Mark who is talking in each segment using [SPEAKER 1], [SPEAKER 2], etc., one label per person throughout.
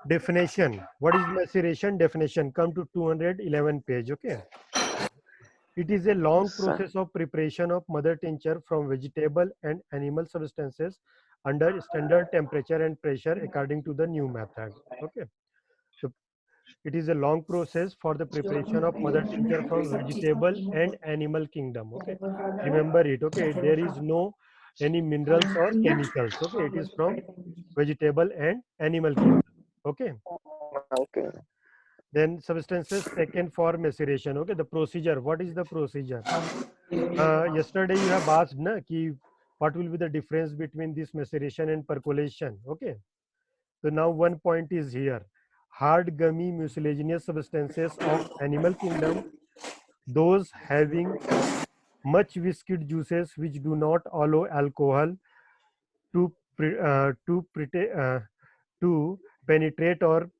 [SPEAKER 1] Definition. What is maceration? Definition. Come to 211 page. Okay. It is a long
[SPEAKER 2] Yes, sir.
[SPEAKER 1] process of preparation of mother tincture from vegetable and animal substances under standard temperature and pressure according to the new method. Okay. So it is a long process for the preparation of mother tincture from vegetable and animal kingdom. Okay. Remember it. Okay. There is no any minerals or chemicals. Okay. It is from vegetable and animal kingdom. Okay.
[SPEAKER 2] Okay.
[SPEAKER 1] Then substances taken for maceration. Okay. The procedure. What is the procedure? Yesterday you have asked na ki what will be the difference between this maceration and percolation. Okay. So now one point is here. Hard gummy mucilaginous substances of animal kingdom, those having much viscid juices which do not allow alcohol to to penetrate or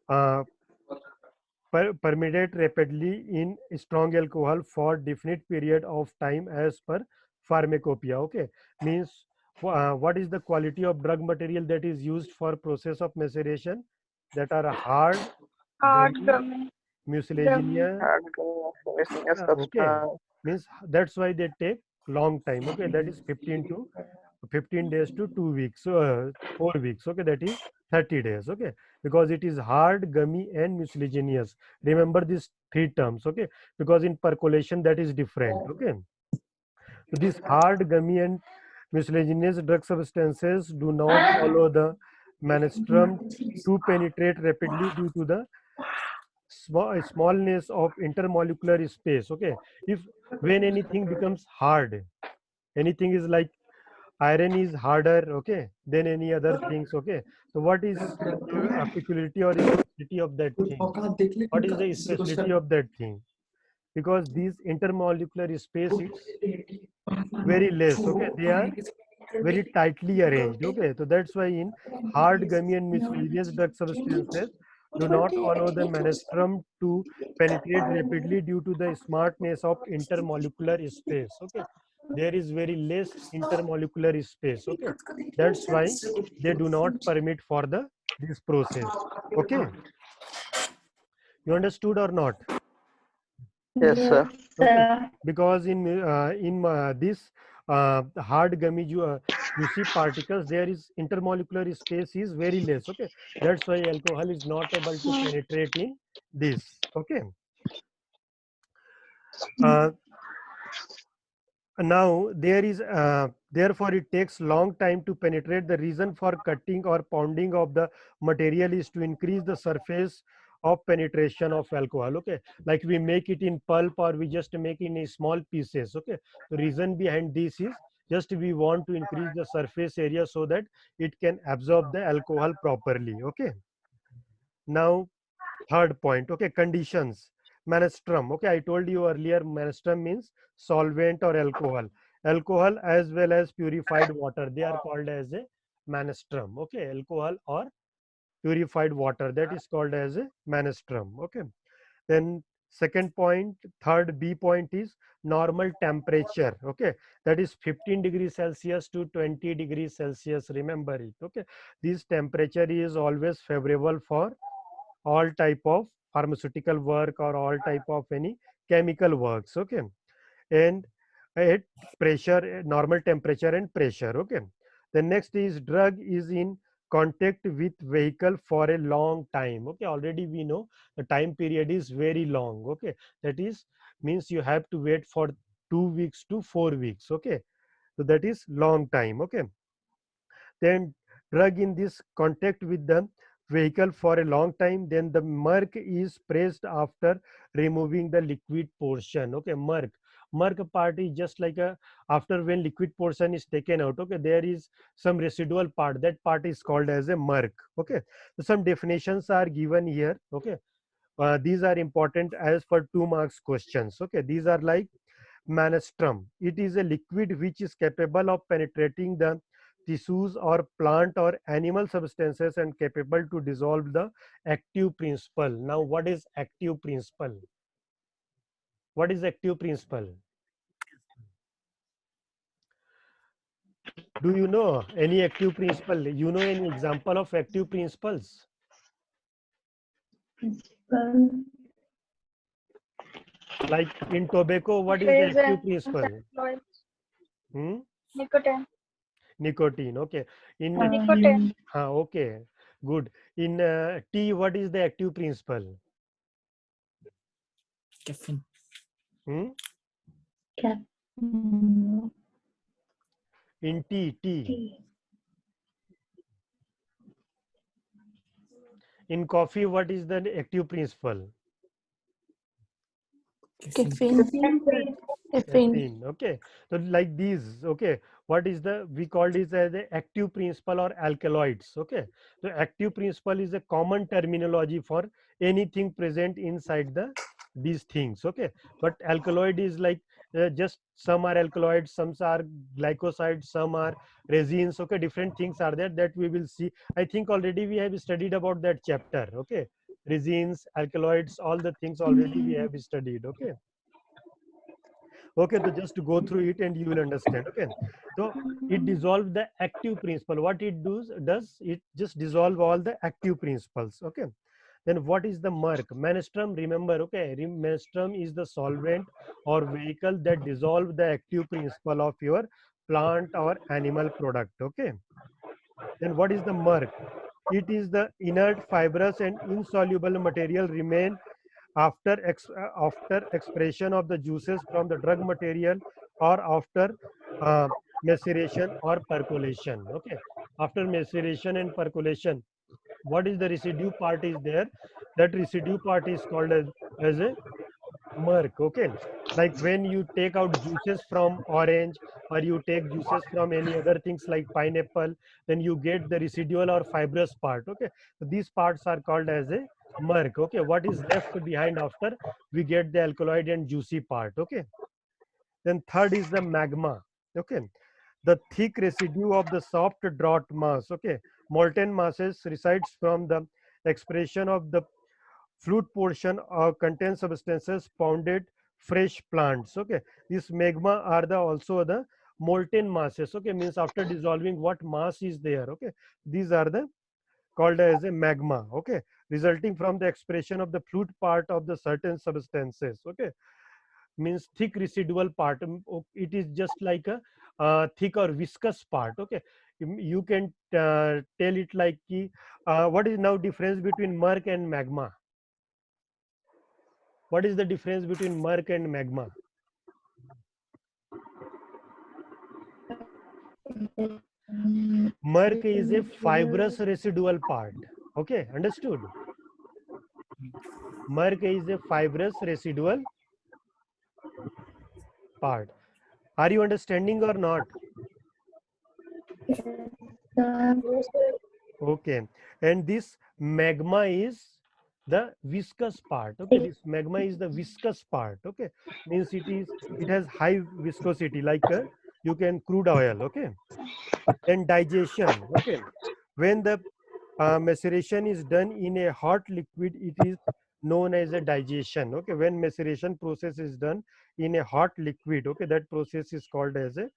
[SPEAKER 1] uh, permeate rapidly in strong alcohol for definite period of time as per pharmacopoeia. Okay, means what is the quality of drug material that is used for process of maceration? That are hard,
[SPEAKER 3] Hard
[SPEAKER 1] gummy,
[SPEAKER 3] gummy. Gummy.
[SPEAKER 1] mucilaginous.
[SPEAKER 2] Hard missing a
[SPEAKER 1] Okay,
[SPEAKER 2] substance.
[SPEAKER 1] means that's why they take long time. Okay, that is 15 days to 2 weeks. So 4 weeks. Okay, that is 30 days. Okay, because it is hard, gummy, and mucilaginous. Remember these three terms. Okay, because in percolation that is different. Okay, so these hard, gummy, and mucilaginous drug substances do not allow the menstruum to penetrate rapidly due to the smallness of intermolecular space. Okay, if when anything becomes hard, anything is like iron is harder, okay, than any other things. Okay, so what is a peculiarity or speciality of that thing? What is the speciality of that thing? Because these intermolecular space is very less. Okay, they are very tightly arranged. Okay, so that's why in hard, gummy, and mucilaginous drug substances do not allow the menstruum to penetrate rapidly due to the smartness of intermolecular space. Okay, there is very less intermolecular space. Okay, that's why they do not permit for the this process. Okay, you understood or not?
[SPEAKER 2] Yes,
[SPEAKER 3] Yes,
[SPEAKER 2] sir.
[SPEAKER 1] Okay,
[SPEAKER 3] sir.
[SPEAKER 1] because in this hard gummy you see particles, there is intermolecular space is very less. Okay, that's why alcohol is not able to penetrate in this. Okay, uh, now there is therefore it takes long time to penetrate. The reason for cutting or pounding of the material is to increase the surface of penetration of alcohol. Okay, like we make it in pulp or we just make it in small pieces. Okay, the reason behind this is just we want to increase the surface area so that it can absorb the alcohol properly. Okay, now third point. Okay, conditions. Menstruum. Okay, I told you earlier menstruum means solvent or alcohol. Alcohol as well as purified water, they are called as a menstruum. Okay, alcohol or purified water, that is called as a menstruum. Okay, then second point, third B point is normal temperature. Okay, that is 15 degrees Celsius to 20 degrees Celsius. Remember it. Okay, this temperature is always favorable for all type of pharmaceutical work or all type of any chemical works. Okay, and at pressure, normal temperature and pressure. Okay, the next is drug is in contact with vehicle for a long time. Okay, already we know the time period is very long. Okay, that is means you have to wait for 2 weeks to 4 weeks. Okay, so that is long time. Okay, then drug in this contact with the vehicle for a long time, then the murk is pressed after removing the liquid portion. Okay, murk part is just like a after when liquid portion is taken out. Okay, there is some residual part, that part is called as a murk. Okay, so some definitions are given here. Okay, these are important as for 2 marks questions. Okay, these are like menstruum. It is a liquid which is capable of penetrating the tissues or plant or animal substances and capable to dissolve the active principle. Now, what is active principle? What is active principle? Do you know any active principle? You know any example of active principles?
[SPEAKER 3] Principal.
[SPEAKER 1] Like in tobacco, what is the active principle? Hmm?
[SPEAKER 3] Nicotine.
[SPEAKER 1] Nicotine. Okay. In
[SPEAKER 3] Nicotine.
[SPEAKER 1] okay, good. In tea, what is the active principle?
[SPEAKER 4] Caffeine.
[SPEAKER 1] Hmm?
[SPEAKER 3] Cap. Mm,
[SPEAKER 1] In tea.
[SPEAKER 3] tea.
[SPEAKER 1] In coffee, what is the active principle?
[SPEAKER 4] Caffeine.
[SPEAKER 3] Caffeine.
[SPEAKER 1] Caffeine. Okay. So like these, okay, what is the, we call this as the active principle or alkaloids. Okay. So active principle is a common terminology for anything present inside the these things. Okay. But alkaloid is like just some are alkaloids, some are glycosides, some are resins. Okay. Different things are there that we will see. I think already we have studied about that chapter. Okay. Resins, alkaloids, all the things already we have studied. Okay. Okay, so just to go through it and you will understand. Okay, so it dissolves the active principle. What it does it just dissolve all the active principles. Okay, then what is the merc? Menstruum, remember, okay, menstruum is the solvent or vehicle that dissolve the active principle of your plant or animal product. Okay, then what is the merc? It is the inert, fibrous and insoluble material remain after expression of the juices from the drug material or after uh, maceration or percolation. Okay, after maceration and percolation, what is the residue part is there? That residue part is called as a murk. Okay, like when you take out juices from orange or you take juices from any other things like pineapple, then you get the residual or fibrous part. Okay, so these parts are called as a murk. Okay, what is left behind after we get the alkaloid and juicy part. Okay, then third is the magma. Okay, the thick residue of the soft draught mass. Okay, molten masses resides from the expression of the fluid portion contains substances pounded fresh plants. Okay, this magma are the also the molten masses. Okay, means after dissolving what mass is there. Okay, these are the called as a magma. Okay, resulting from the expression of the fluid part of the certain substances. Okay, means thick residual part. It is just like a thick or viscous part. Okay, you can tell it like what is now difference between murk and magma? What is the difference between murk and magma? Murk is a fibrous residual part. Okay, understood? Murk is a fibrous residual part. Are you understanding or not? Okay, and this magma is the viscous part. Okay, this magma is the viscous part. Okay, means it has high viscosity like you can crude oil. Okay, then digestion. Okay, when the maceration is done in a hot liquid, it is known as a digestion. Okay, when maceration process is done in a hot liquid, okay, that process is called as a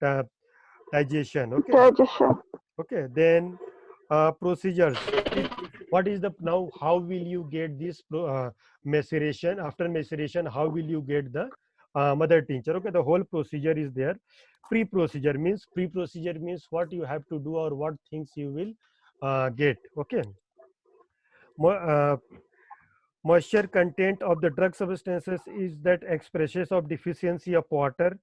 [SPEAKER 1] uh, digestion. Okay,
[SPEAKER 2] Digestion.
[SPEAKER 1] okay, then procedures. What is the now? How will you get this maceration? After maceration, how will you get the mother tincture? Okay, the whole procedure is there. Pre-procedure means what you have to do or what things you will get. Okay, Mo moisture content of the drug substances is that expressions of deficiency of water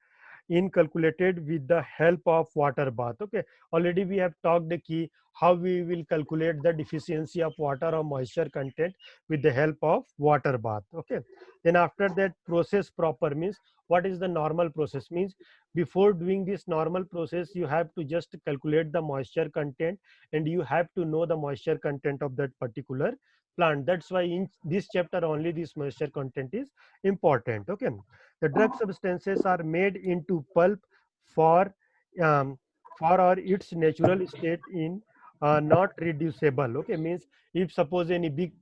[SPEAKER 1] calculated with the help of water bath. Okay, already we have talked the key how we will calculate the deficiency of water or moisture content with the help of water bath. Okay, then after that process proper means what is the normal process means before doing this normal process you have to just calculate the moisture content and you have to know the moisture content of that particular plant. That's why in this chapter only this moisture content is important. Okay, the drug substances are made into pulp for um, for or its natural state in not reducible. Okay, means if suppose any big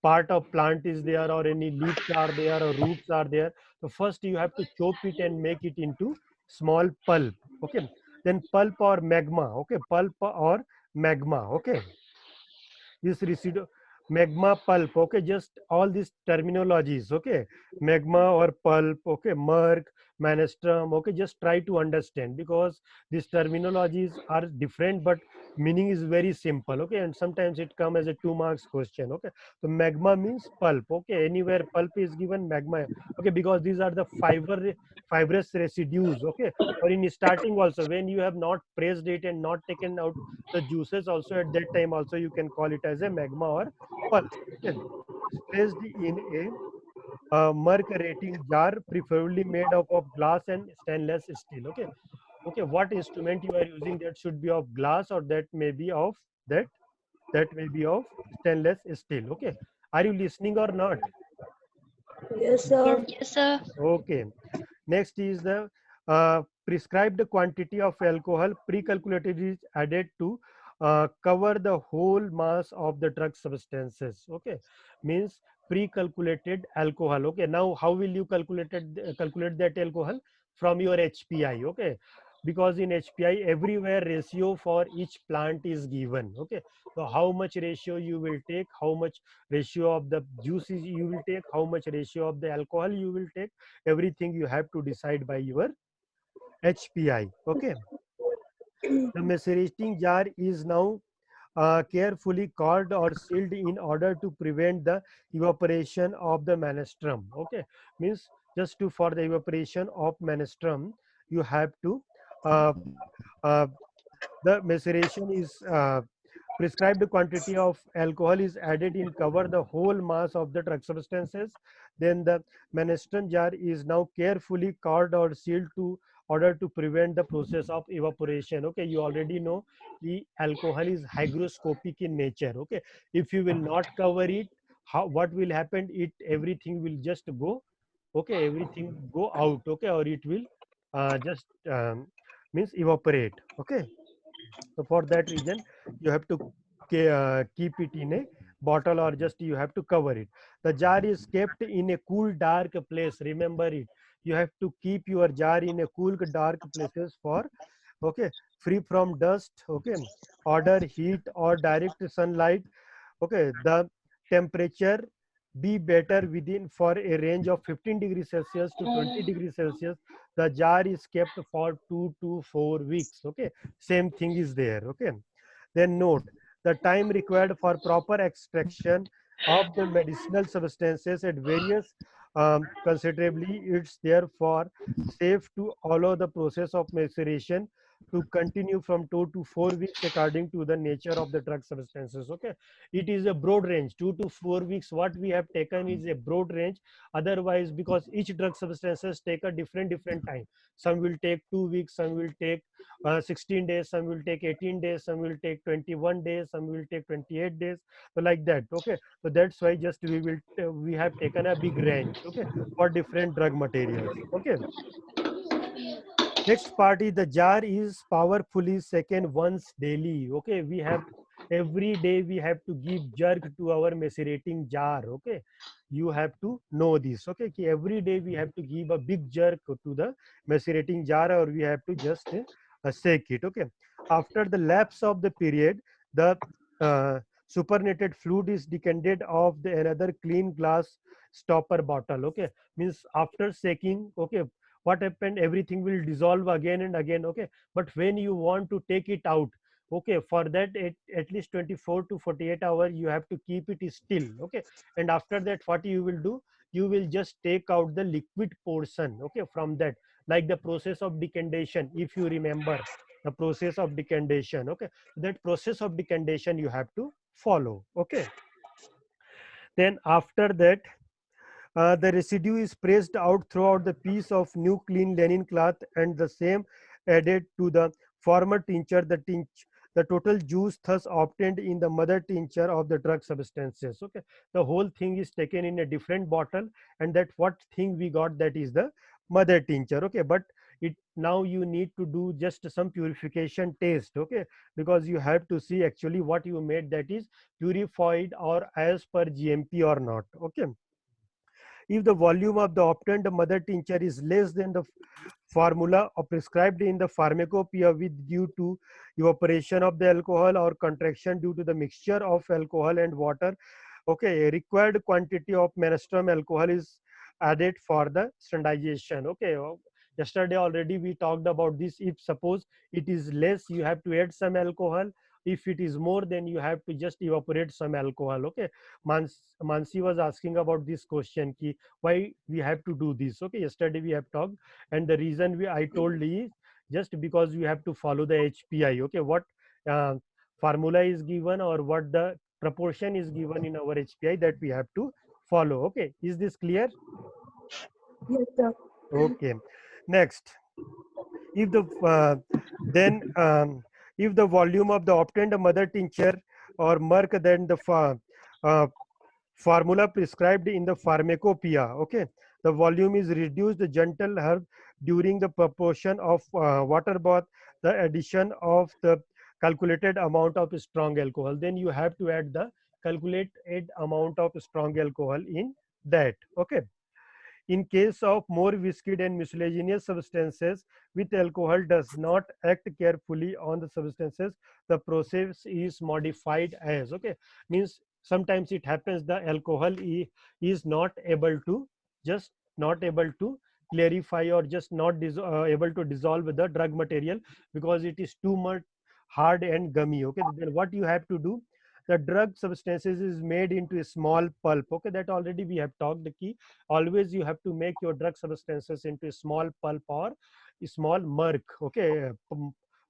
[SPEAKER 1] part of plant is there or any leaves are there or roots are there, so first you have to chop it and make it into small pulp. Okay, then pulp or magma. Okay, pulp or magma. Okay, this residue, magma, pulp. Okay, just all these terminologies. Okay, magma or pulp. Okay, merc, manastrum. Okay, just try to understand, because these terminologies are different, but meaning is very simple. Okay, and sometimes it come as a 2 marks question. Okay, so magma means pulp. Okay, anywhere pulp is given, magma. Okay, because these are the fibrous residues. Okay, or in starting also, when you have not pressed it and not taken out the juices also, at that time also you can call it as a magma or pulp. Okay, it's placed in a mercurating jar, preferably made up of glass and stainless steel. Okay, okay, what instrument you are using, that should be of glass, or that may be of that that may be of stainless steel. Okay, are you listening or not?
[SPEAKER 4] Yes, sir.
[SPEAKER 3] Yes, sir.
[SPEAKER 1] Okay, next is the prescribed quantity of alcohol pre-calculated is added to cover the whole mass of the drug substances. Okay, means pre-calculated alcohol. Okay, now how will you calculate that alcohol? From your HPI. Okay, because in HPI everywhere ratio for each plant is given. Okay, so how much ratio you will take, how much ratio of the juices you will take, how much ratio of the alcohol you will take, everything you have to decide by your HPI. Okay, the macerating jar is now carefully corked or sealed in order to prevent the evaporation of the manastrum. Okay, means just to for the evaporation of manastrum, you have to uh, uh, the maceration is prescribed quantity of alcohol is added in cover the whole mass of the drug substances. Then the manastrum jar is now carefully corked or sealed to order to prevent the process of evaporation. Okay, you already know the alcohol is hygroscopic in nature. Okay, if you will not cover it, how what will happen? It everything will just go. Okay, everything go out. Okay, or it will just means evaporate. Okay, so for that reason, you have to keep it in a bottle, or just you have to cover it. The jar is kept in a cool, dark place. Remember it. You have to keep your jar in a cool, dark places for, okay, free from dust. Okay, odor, heat, or direct sunlight. Okay, the temperature be better within for a range of 15 degrees Celsius to 20 degrees Celsius. The jar is kept for 2 to 4 weeks. Okay, same thing is there. Okay, then note the time required for proper extraction of the medicinal substances at various considerably. It's therefore safe to allow the process of maceration to continue from 2 to 4 weeks according to the nature of the drug substances. Okay, it is a broad range, 2 to 4 weeks. What we have taken is a broad range. Otherwise, because each drug substances take a different time. Some will take 2 weeks, some will take 16 days, some will take 18 days, some will take 21 days, some will take 28 days, so like that. Okay, so that's why just we have taken a big range. Okay, for different drug materials. Okay, next part is the jar is powerfully shaken once daily. Okay, we have every day we have to give jerk to our macerating jar. Okay, you have to know this. Okay, every day we have to give a big jerk to the macerating jar, or we have to just shake it. Okay, after the lapse of the period, the supernated fluid is decanted of the another clean glass stopper bottle. Okay, means after shaking, okay, what happened, everything will dissolve again and again. Okay, but when you want to take it out, okay, for that at least 24 to 48 hours you have to keep it still. Okay, and after that what you will do, you will just take out the liquid portion. Okay, from that, like the process of decantation, if you remember the process of decantation. Okay, that process of decantation you have to follow. Okay, then after that the residue is pressed out throughout the piece of new clean linen cloth, and the same added to the former tincture. The total juice thus obtained in the mother tincture of the drug substances. Okay, the whole thing is taken in a different bottle, and that what thing we got, that is the mother tincture. Okay, but it now you need to do just some purification test. Okay, because you have to see actually what you made, that is purified or as per GMP or not. Okay, if the volume of the obtained mother tincture is less than the formula or prescribed in the pharmacopoeia with due to evaporation of the alcohol or contraction due to the mixture of alcohol and water. Okay, a required quantity of menstruum alcohol is added for the standardization. Okay, yesterday already we talked about this. If suppose it is less, you have to add some alcohol. If it is more, then you have to just evaporate some alcohol. Okay, Mansi was asking about this question ki why we have to do this. Okay, yesterday we have talked, and the reason I told is just because we have to follow the HPI. Okay, what uh, formula is given or what the proportion is given in our HPI that we have to follow. Okay, is this clear?
[SPEAKER 4] Yes, sir.
[SPEAKER 1] Okay, next, if the then if the volume of the obtained mother tincture or Merck, then the uh, formula prescribed in the pharmacopoeia. Okay, the volume is reduced gentle herb during the proportion of water bath, the addition of the calculated amount of strong alcohol. Then you have to add the calculated amount of strong alcohol in that. Okay, in case of more viscid and mucilaginous substances with alcohol does not act carefully on the substances, the process is modified as. Okay, means sometimes it happens the alcohol is not able to just not able to clarify or just not able to dissolve the drug material because it is too much hard and gummy. Okay, then what you have to do, the drug substances is made into a small pulp. Okay, that already we have talked the key. Always you have to make your drug substances into a small pulp or a small murk. Okay,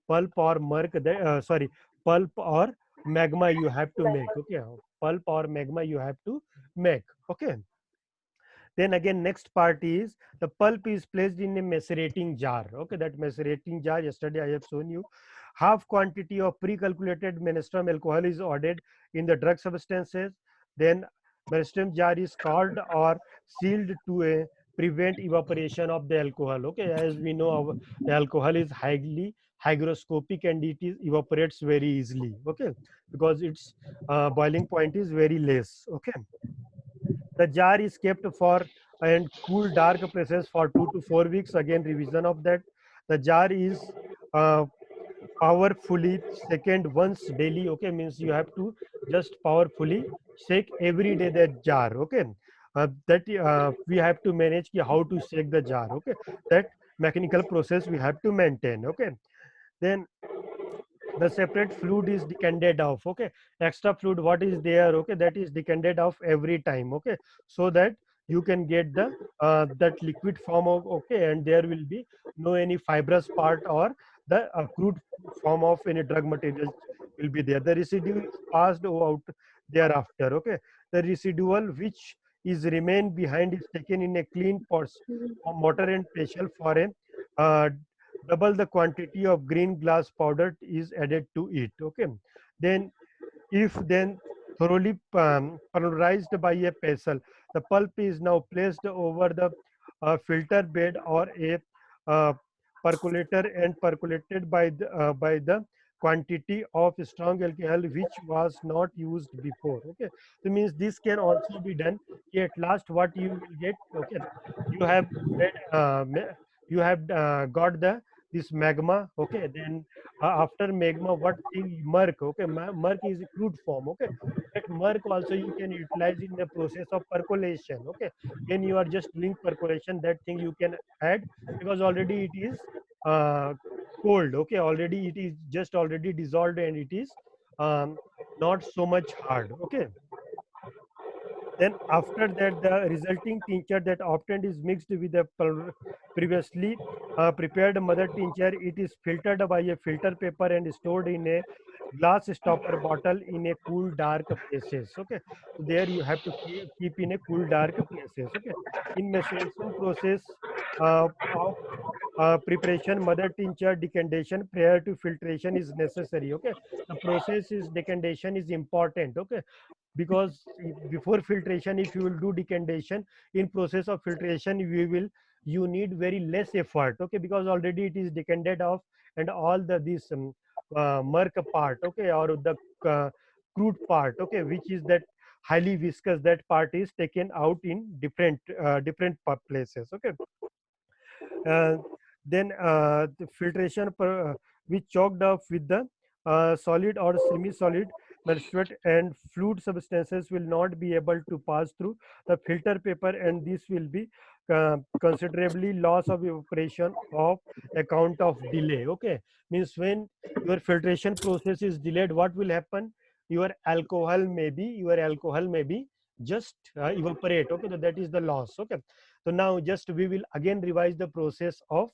[SPEAKER 1] pulp or murk, sorry, pulp or magma you have to make. Okay, pulp or magma you have to make. Okay, then again next part is the pulp is placed in a macerating jar. Okay, that macerating jar yesterday I have shown you. Half quantity of pre-calculated menstruum alcohol is added in the drug substances. Then menstruum jar is covered or sealed to prevent evaporation of the alcohol. Okay, as we know the alcohol is highly hygroscopic and it is evaporates very easily. Okay, because its boiling point is very less. Okay, the jar is kept for and cool dark places for 2 to 4 weeks. Again, revision of that. The jar is uh, powerfully second once daily. Okay, means you have to just powerfully shake every day that jar. Okay, that we have to manage how to shake the jar. Okay, that mechanical process we have to maintain. Okay, then the separate fluid is decanted off. Okay, extra fluid what is there, okay, that is decanted off every time. Okay, so that you can get the that liquid form of. Okay, and there will be no any fibrous part or the crude form of any drug material will be there. The residue is passed out thereafter. Okay, the residual which is remain behind is taken in a clean pots mortar and pestle for a uh, double the quantity of green glass powder is added to it. Okay, then if then thoroughly pulverized by a pestle, the pulp is now placed over the filter bed or a uh, percolator and percolated by the quantity of strong alcohol which was not used before. Okay, so means this can also be done. Okay, at last what you will get, okay, you have read, you have got the this magma. Okay, then after magma what thing murk. Okay, murk is a crude form. Okay, that murk also you can utilize in the process of percolation. Okay, when you are just doing percolation, that thing you can add because already it is uh, cold. Okay, already it is just already dissolved and it is um, not so much hard. Okay, then after that, the resulting tincture that obtained is mixed with the previously prepared mother tincture. It is filtered by a filter paper and stored in a glass stopper bottle in a cool, dark places. Okay, so there you have to keep in a cool, dark places. Okay, in maceration process of preparation, mother tincture decantation prior to filtration is necessary. Okay, the process is decantation is important. Okay, because before filtration if you will do decantation, in process of filtration you need very less effort. Okay, because already it is decanted off and all the this murk part. Okay, or the uh, crude part. Okay, which is that highly viscous, that part is taken out in different places. Okay, uh, Then the filtration which chalked up with the solid or semi-solid mercury and fluid substances will not be able to pass through the filter paper, and this will be considerably loss of evaporation of account of delay. Okay, means when your filtration process is delayed, what will happen? Your alcohol may be just evaporate. Okay, so that is the loss. Okay, so now just we will again revise the process of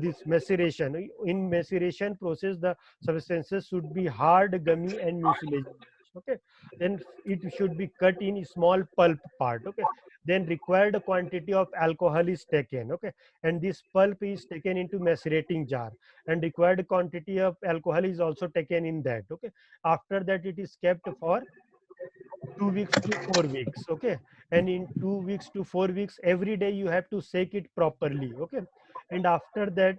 [SPEAKER 1] this maceration. In maceration process, the substances should be hard, gummy, and mucilaginous. Okay, then it should be cut in small pulp part. Okay, then required quantity of alcohol is taken. Okay, and this pulp is taken into macerating jar, and required quantity of alcohol is also taken in that. Okay, after that it is kept for 2 weeks to 4 weeks. Okay, and in 2 weeks to 4 weeks every day you have to shake it properly. Okay, and after that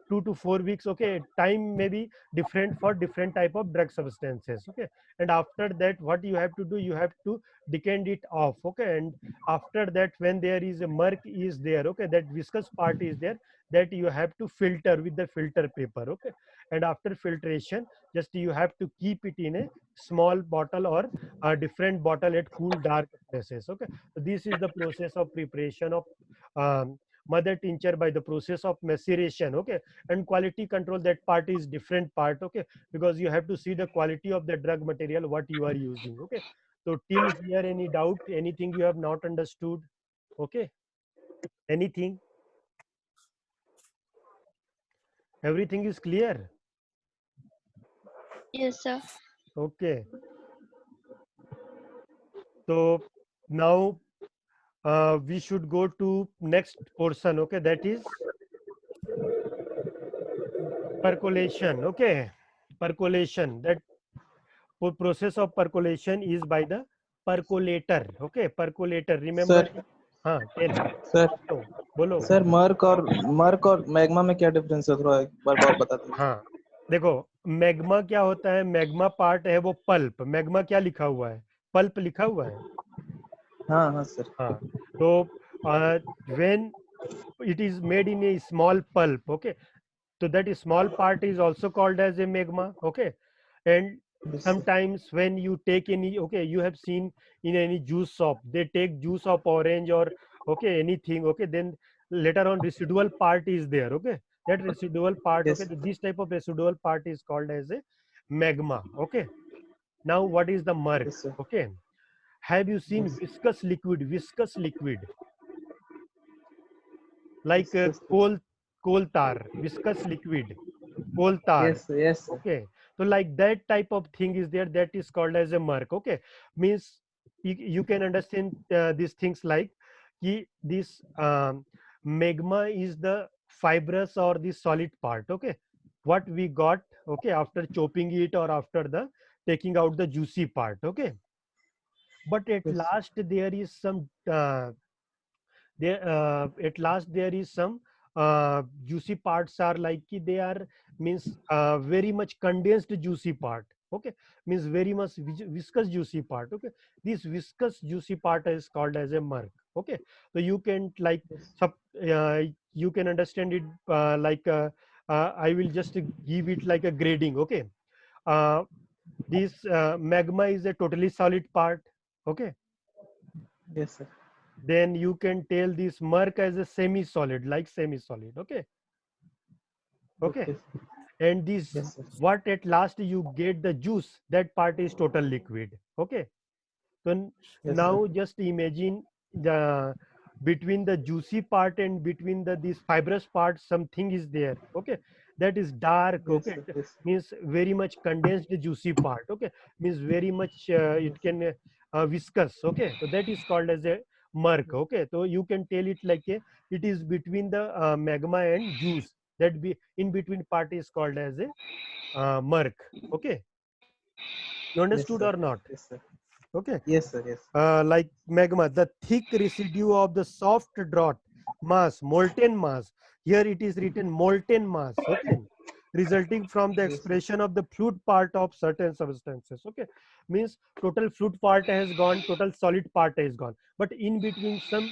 [SPEAKER 1] 2 to 4 weeks, okay, time may be different for different type of drug substances. Okay, and after that what you have to do, you have to decant it off. Okay, and after that when there is a murk is there, okay, that viscous part is there, that you have to filter with the filter paper. Okay, and after filtration just you have to keep it in a small bottle or a different bottle at cool dark places. Okay, so this is the process of preparation of mother tincture by the process of maceration. Okay, and quality control, that part is different part. Okay, because you have to see the quality of the drug material what you are using. Okay, so till here any doubt, anything you have not understood? Okay, anything, everything is clear?
[SPEAKER 3] Yes, sir.
[SPEAKER 1] Okay, so now we should go to next portion. Okay, that is percolation. Okay, percolation, that process of percolation is by the percolator. Okay, percolator, remember?
[SPEAKER 5] Sir
[SPEAKER 1] हाँ, tell.
[SPEAKER 5] Sir
[SPEAKER 1] तो बोलो.
[SPEAKER 5] Sir merc और magma में क्या difference है, थोड़ा एक बार और बता दीजिए।
[SPEAKER 1] हाँ, देखो मैग्मा क्या होता है, मैग्मा पार्ट है वो पल्प. मैग्मा क्या लिखा हुआ है, पल्प लिखा हुआ है.
[SPEAKER 5] हाँ हाँ सर।
[SPEAKER 1] हाँ, तो when it is made in a small pulp, okay, so that is small part is also called as a magma. Okay, and
[SPEAKER 5] Yes, sir.
[SPEAKER 1] sometimes when you take any, okay, you have seen in any juice shop they take juice of orange or okay anything. Okay, then later on residual part is there. Okay, that residual part,
[SPEAKER 5] Yes.
[SPEAKER 1] okay, this type of residual part is called as a magma. Okay, now what is the murk?
[SPEAKER 5] Yes, sir.
[SPEAKER 1] Okay, have you seen
[SPEAKER 5] Yes.
[SPEAKER 1] viscous liquid like
[SPEAKER 5] Viscous
[SPEAKER 1] coal tar, viscous liquid, coal tar?
[SPEAKER 5] Yes, yes, sir.
[SPEAKER 1] Okay, so like that type of thing is there, that is called as a murk. Okay, means you can understand these things like this magma is the fibrous or the solid part. Okay, what we got, okay, after chopping it or after the taking out the juicy part. Okay, but at
[SPEAKER 5] Yes.
[SPEAKER 1] last there is some at last there is some juicy parts are like they are means very much condensed juicy part. Okay, means very much viscous juicy part. Okay, this viscous juicy part is called as a murk. Okay, so you can like
[SPEAKER 5] Yes.
[SPEAKER 1] you can understand it I will just give it like a grading. Okay, uh, this magma is a totally solid part. Okay,
[SPEAKER 5] Yes, sir.
[SPEAKER 1] then you can tell this murk as a semi-solid, like semi-solid. Okay, okay, and this
[SPEAKER 5] Yes, sir.
[SPEAKER 1] what at last you get the juice, that part is total liquid. Okay, so
[SPEAKER 5] Yes,
[SPEAKER 1] now
[SPEAKER 5] sir.
[SPEAKER 1] just imagine the between the juicy part and between the this fibrous part something is there. Okay, that is dark.
[SPEAKER 5] Yes,
[SPEAKER 1] Okay,
[SPEAKER 5] sir. Yes.
[SPEAKER 1] means very much condensed juicy part. Okay, means very much it can viscous. Okay, so that is called as a murk. Okay, so you can tell it like a, it is between the magma and juice, that be in between part is called as a murk. Okay, you
[SPEAKER 5] Yes,
[SPEAKER 1] understood
[SPEAKER 5] sir.
[SPEAKER 1] or not?
[SPEAKER 5] Yes, sir.
[SPEAKER 1] Okay,
[SPEAKER 5] Yes, sir. Yes.
[SPEAKER 1] like magma, the thick residue of the soft draught mass, molten mass. Here it is written molten mass. Okay, resulting from the
[SPEAKER 5] Yes, sir.
[SPEAKER 1] expression of the fluid part of certain substances. Okay, means total fluid part has gone, total solid part has gone, but in between some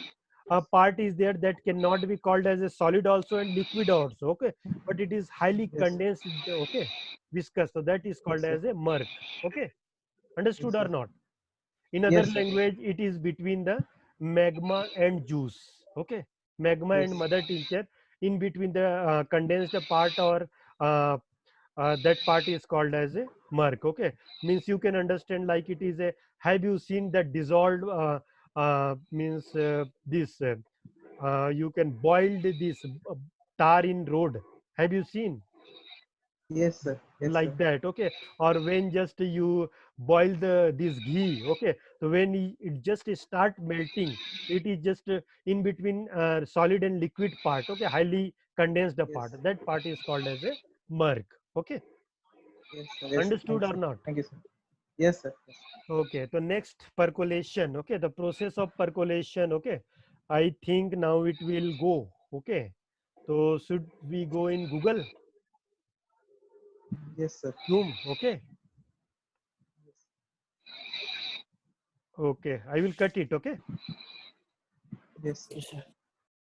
[SPEAKER 1] a part is there that cannot be called as a solid also and liquid also, okay, but it is highly
[SPEAKER 5] Yes.
[SPEAKER 1] condensed, okay, viscous, so that is called
[SPEAKER 5] Yes, sir.
[SPEAKER 1] as a murk, okay, understood
[SPEAKER 5] Yes,
[SPEAKER 1] or
[SPEAKER 5] sir.
[SPEAKER 1] not? In other
[SPEAKER 5] Yes, sir.
[SPEAKER 1] language it is between the magma and juice, okay, magma and
[SPEAKER 5] Yes.
[SPEAKER 1] mother tincture, in between the condensed part or uh, that part is called as a murk, okay, means you can understand like it is a, have you seen that dissolved means this you can boil this tar in road, have you seen
[SPEAKER 5] Yes, sir. Yes,
[SPEAKER 1] like
[SPEAKER 5] sir.
[SPEAKER 1] that, okay, or when just you boil the this ghee, okay, so when it just start melting, it is just in between solid and liquid part, okay, highly condensed
[SPEAKER 5] Yes.
[SPEAKER 1] part, that part is called as a murk, okay,
[SPEAKER 5] Yes, sir. Yes, sir.
[SPEAKER 1] understood
[SPEAKER 5] Thank you,
[SPEAKER 1] or
[SPEAKER 5] sir.
[SPEAKER 1] not?
[SPEAKER 5] Thank you, sir. Yes, sir. Yes.
[SPEAKER 1] Okay, so next percolation, okay, the process of percolation, okay, I think now it will go, okay, so should we go in Google,
[SPEAKER 5] Yes, sir.
[SPEAKER 1] Zoom, okay, okay, I will cut it, okay.
[SPEAKER 5] Yes, sir.
[SPEAKER 6] Yes, sir.